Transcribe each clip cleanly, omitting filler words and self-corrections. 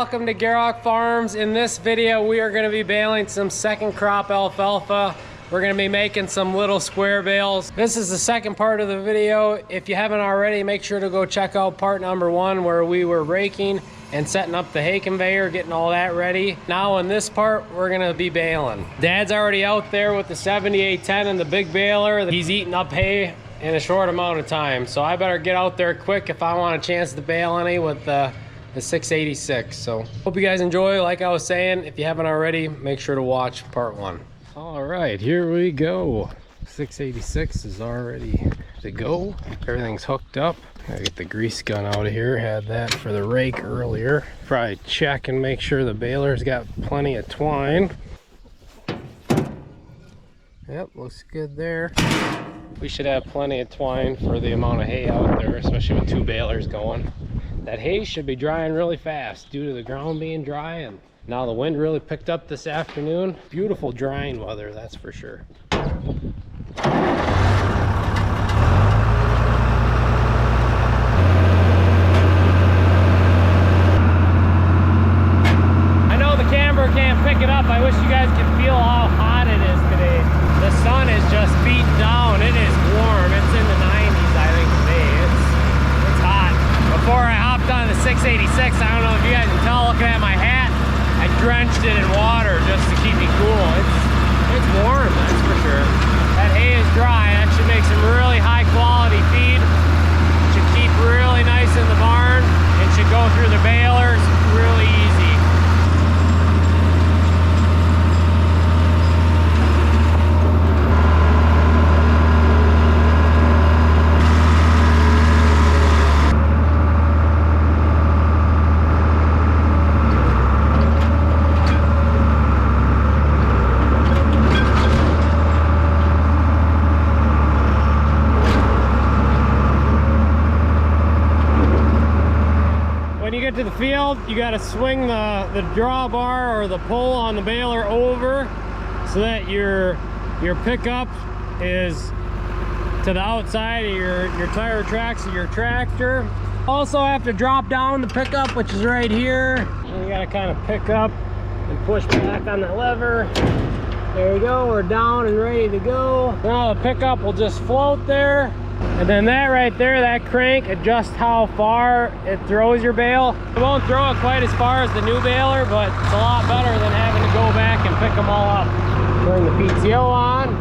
welcome to Gierok Farms. In this video, we are going to be baling some second crop alfalfa. We're going to be making some little square bales. This is the second part of the video. If you haven't already, make sure to go check out part number 1 where we were raking and setting up the hay conveyor, getting all that ready. Now in this part, we're going to be baling. Dad's already out there with the 7810 and the big baler. He's eating up hay in a short amount of time, so I better get out there quick if I want a chance to bale any with the 686. So hope you guys enjoy. Like I was saying, if you haven't already, make sure to watch part 1. All right, here we go. 686 is already to go. Everything's hooked up. Gotta get the grease gun out of here. Had that for the rake earlier. Probably check and make sure the baler's got plenty of twine. Yep, looks good there. We should have plenty of twine for the amount of hay out there, especially with 2 balers going. That hay should be drying really fast due to the ground being dry, and now the wind really picked up this afternoon. Beautiful drying weather, that's for sure. I know the camera can't pick it up. I wish you guys could feel how hot it is today. The sun is just beating down. It is warm. It's in the 90s, I think, today. It's hot. Before I hopped on the 686, I don't know if you guys can tell looking at my hat, I drenched it in water just to keep me cool. It's warm, that's for sure. That hay is dry. That should make some really high quality feed. Should keep really nice in the barn. It should go through the balers really easy. To the field, you got to swing the drawbar or the pole on the baler over so that your pickup is to the outside of your tire tracks of your tractor. Also have to drop down the pickup, which is right here, and you got to kind of pick up and push back on the lever. There you go, we're down and ready to go. Now the pickup will just float there. And then that right there, that crank adjusts how far it throws your bale. It won't throw it quite as far as the new baler, but it's a lot better than having to go back and pick them all up. Turn the PTO on.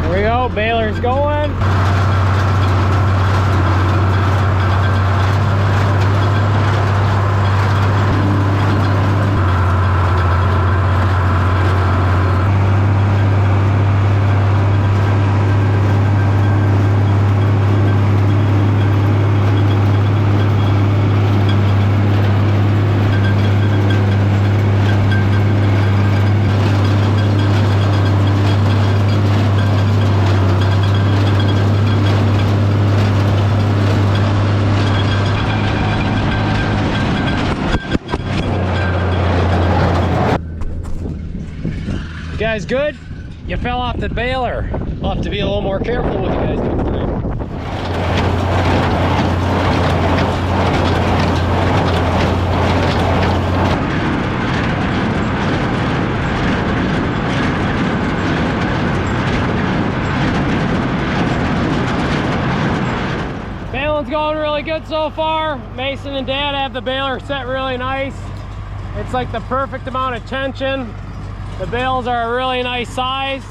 There we go, baler's going. You guys good? You fell off the baler. I'll have to be a little more careful with you guys next time. Baling's going really good so far. Mason and Dad have the baler set really nice. It's like the perfect amount of tension. The bales are a really nice size,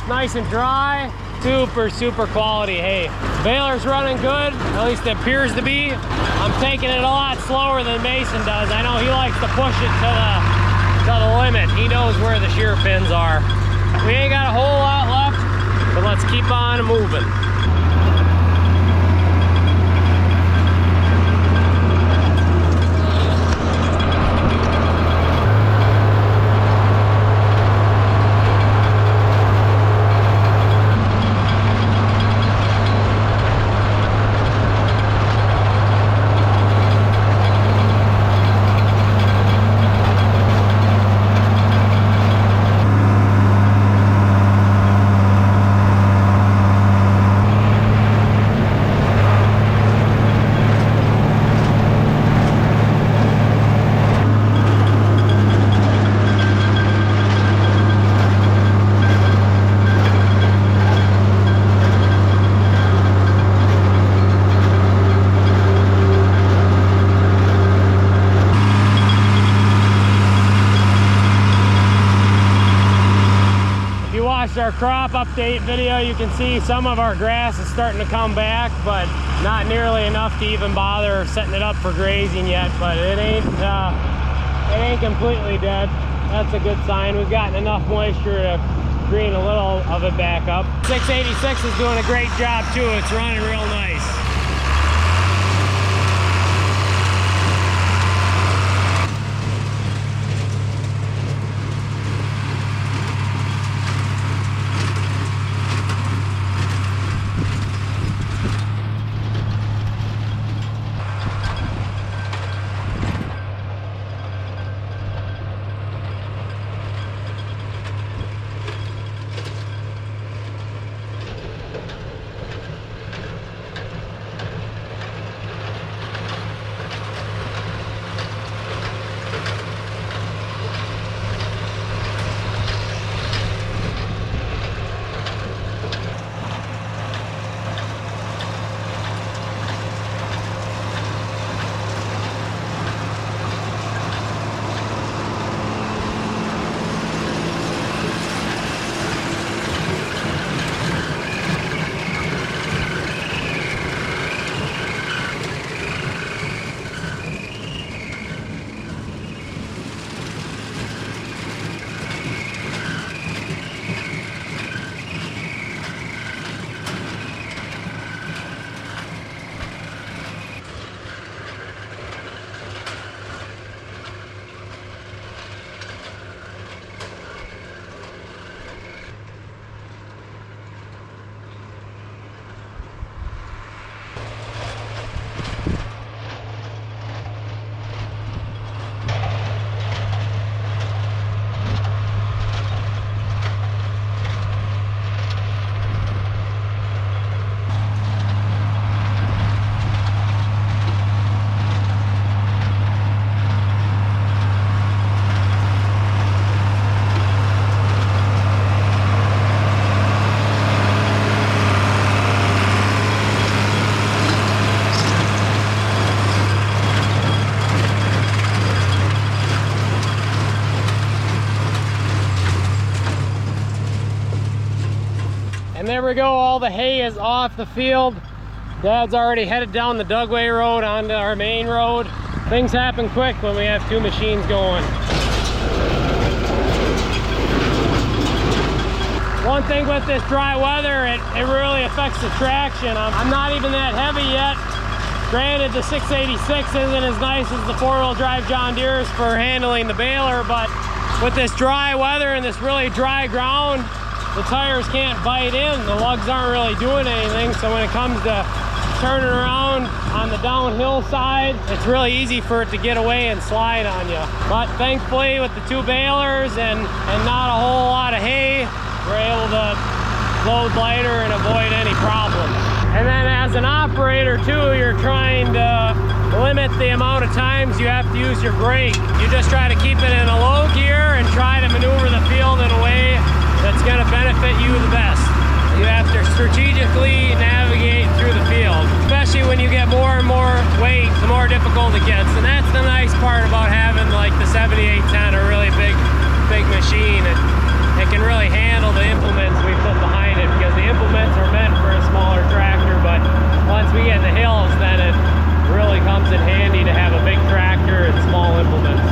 nice and dry, super quality hay. Baler's running good, at least it appears to be. I'm taking it a lot slower than Mason does. I know he likes to push it to the limit. He knows where the shear pins are. We ain't got a whole lot left, but let's keep on moving. watched our crop update video, you can see some of our grass is starting to come back, but not nearly enough to even bother setting it up for grazing yet. But it ain't completely dead. That's a good sign. We've gotten enough moisture to green a little of it back up. 686 is doing a great job too. It's running real nice. There we go, all the hay is off the field. Dad's already headed down the Dugway Road onto our main road. Things happen quick when we have two machines going. One thing with this dry weather, it really affects the traction. I'm not even that heavy yet. Granted, the 686 isn't as nice as the four-wheel drive John Deere's for handling the baler, but with this dry weather and this really dry ground, the tires can't bite in. The lugs aren't really doing anything, so when it comes to turning around on the downhill side, it's really easy for it to get away and slide on you. But thankfully, with the two balers and not a whole lot of hay, we're able to load lighter and avoid any problems. And then as an operator too, you're trying to limit the amount of times you have to use your brake. You just try to keep it in a low gear and try to maneuver the field in a way that's going to benefit you the best. You have to strategically navigate through the field, especially when you get more and more weight, the more difficult it gets. And that's the nice part about having like the 7810, a really big machine. It can really handle the implements we put behind it, because the implements are meant for a smaller tractor, but once we get in the hills, then it really comes in handy to have a big tractor and small implements.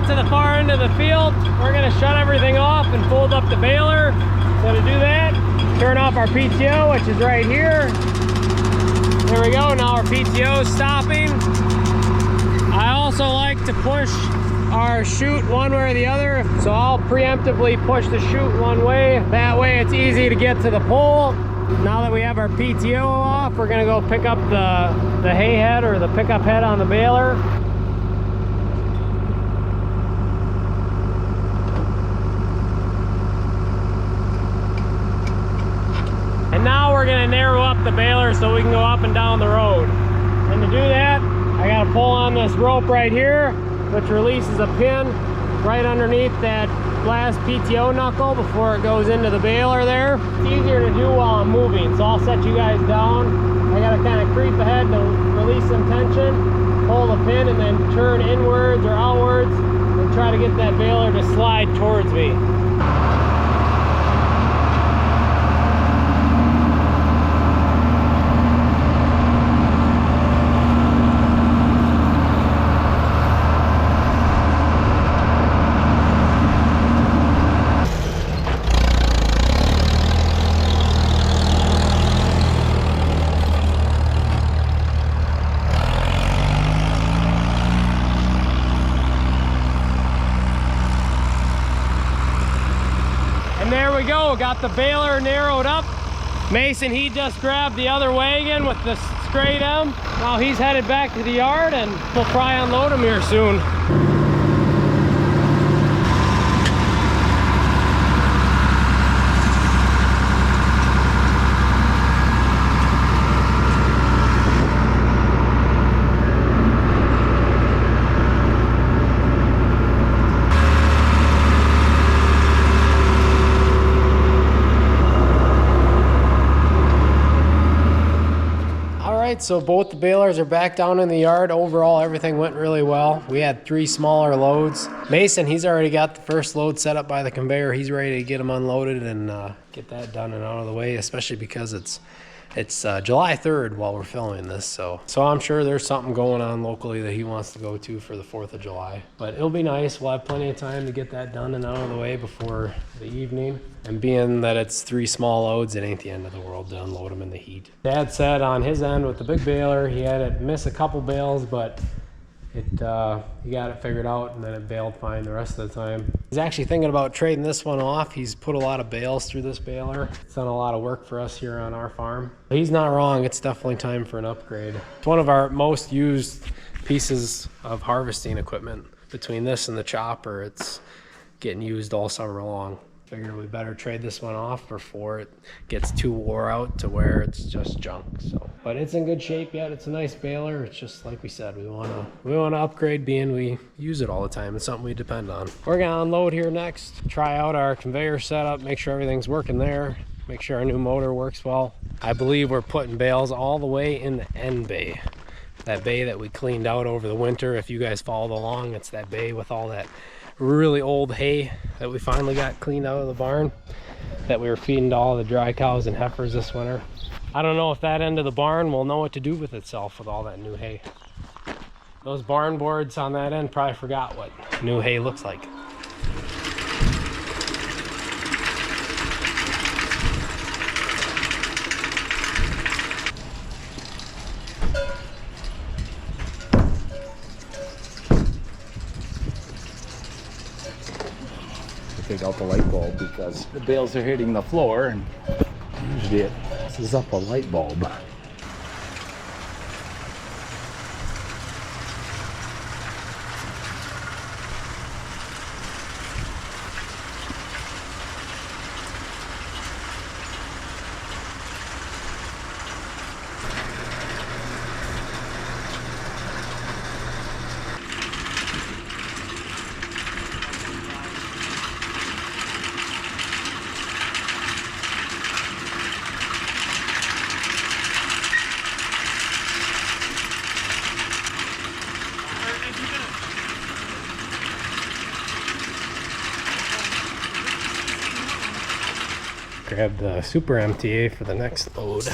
To the far end of the field, we're going to shut everything off and fold up the baler. So to do that, turn off our PTO, which is right here. There we go, now our PTO is stopping. I also like to push our chute one way or the other, so I'll preemptively push the chute one way. That way it's easy to get to the pole. Now that we have our PTO off, we're going to go pick up the hay head or the pickup head on the baler. Now we're going to narrow up the baler so we can go up and down the road. And to do that, I got to pull on this rope right here, which releases a pin right underneath that last PTO knuckle before it goes into the baler there. It's easier to do while I'm moving, so I'll set you guys down. I got to kind of creep ahead to release some tension, pull the pin, and then turn inwards or outwards and try to get that baler to slide towards me. And there we go, got the baler narrowed up. Mason, he just grabbed the other wagon with the straight M. Now he's headed back to the yard and we'll probably unload him here soon. So both the balers are back down in the yard. Overall, everything went really well. We had 3 smaller loads. Mason, he's already got the first load set up by the conveyor. He's ready to get them unloaded and get that done and out of the way, especially because it's July 3rd while we're filming this. So I'm sure there's something going on locally that he wants to go to for the 4th of July. But it'll be nice. We'll have plenty of time to get that done and out of the way before the evening. And being that it's 3 small loads, it ain't the end of the world to unload them in the heat. Dad said on his end with the big baler, he had to miss a couple bales, but he got it figured out and then it baled fine the rest of the time. He's actually thinking about trading this one off. He's put a lot of bales through this baler. It's done a lot of work for us here on our farm. But he's not wrong. It's definitely time for an upgrade. It's one of our most used pieces of harvesting equipment. Between this and the chopper, it's getting used all summer long. Figured we better trade this one off before it gets too wore out to where it's just junk. So, but it's in good shape yet. It's a nice baler. It's just like we said, we want to upgrade, being we use it all the time. It's something we depend on. We're gonna unload here next, try out our conveyor setup, make sure everything's working there, make sure our new motor works well. I believe we're putting bales all the way in the end bay. That bay that we cleaned out over the winter. If you guys followed along, it's that bay with all that really old hay that we finally got cleaned out of the barn that we were feeding to all the dry cows and heifers this winter. I don't know if that end of the barn will know what to do with itself with all that new hay. Those barn boards on that end probably forgot what new hay looks like. Take out the light bulb because the bales are hitting the floor, and usually it messes up a light bulb. Grab the Super MTA for the next load.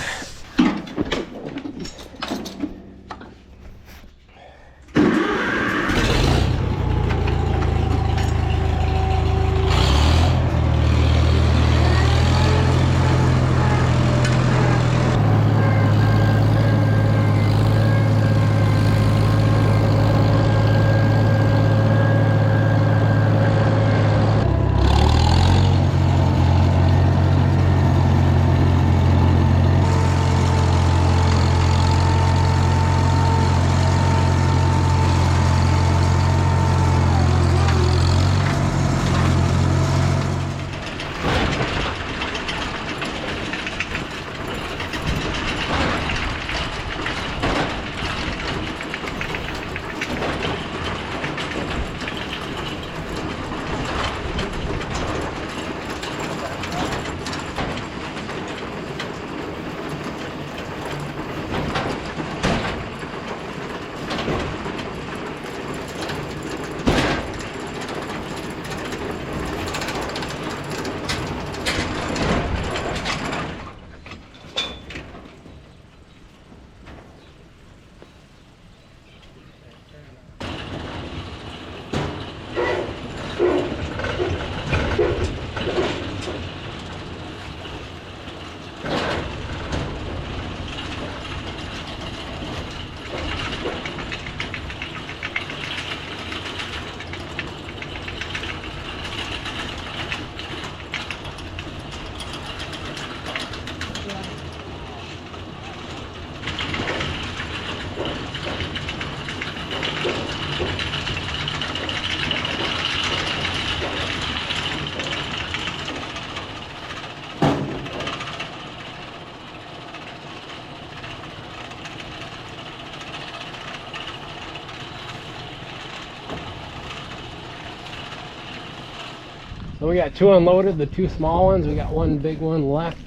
So we got 2 unloaded, the 2 small ones. We got 1 big one left.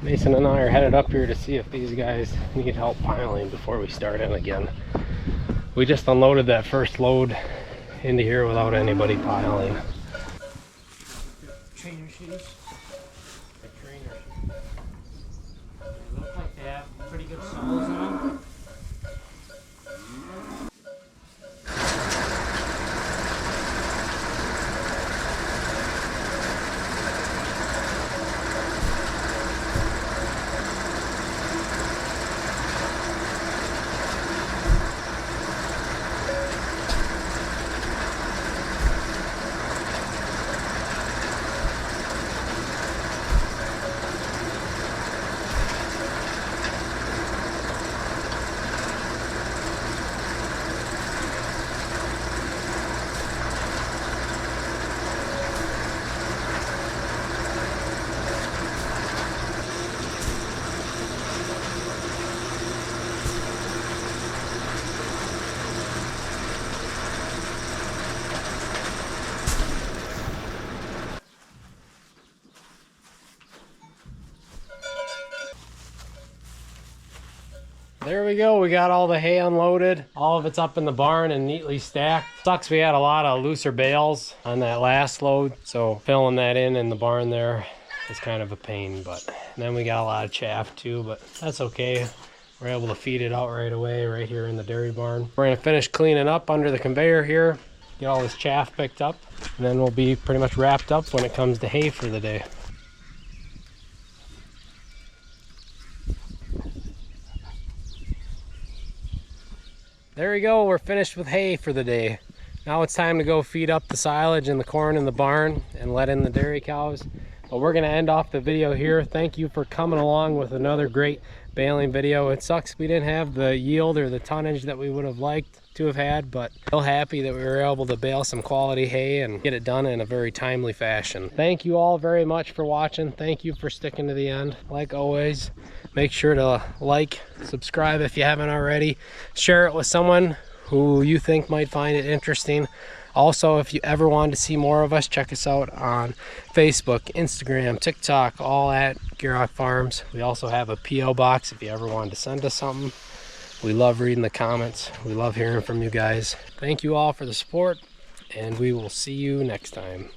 Mason and I are headed up here to see if these guys need help piling before we start in again. We just unloaded that first load into here without anybody piling. Trainer shoes. The trainer shoes. They look like they have pretty good soles in them. There we go, we got all the hay unloaded. All of it's up in the barn and neatly stacked. Sucks we had a lot of looser bales on that last load, so filling that in the barn there is kind of a pain. But then we got a lot of chaff too, but that's okay. We're able to feed it out right away right here in the dairy barn. We're gonna finish cleaning up under the conveyor here, get all this chaff picked up, and then we'll be pretty much wrapped up when it comes to hay for the day. There we go, we're finished with hay for the day. Now it's time to go feed up the silage and the corn in the barn and let in the dairy cows. But we're gonna end off the video here. Thank you for coming along with another great baling video. It sucks we didn't have the yield or the tonnage that we would have liked to have had, but still happy that we were able to bale some quality hay and get it done in a very timely fashion. Thank you all very much for watching. Thank you for sticking to the end. Like always, make sure to like, subscribe if you haven't already. Share it with someone who you think might find it interesting. Also, if you ever wanted to see more of us, check us out on Facebook, Instagram, TikTok, all at Gierok Farms. We also have a P.O. box if you ever wanted to send us something. We love reading the comments. We love hearing from you guys. Thank you all for the support, and we will see you next time.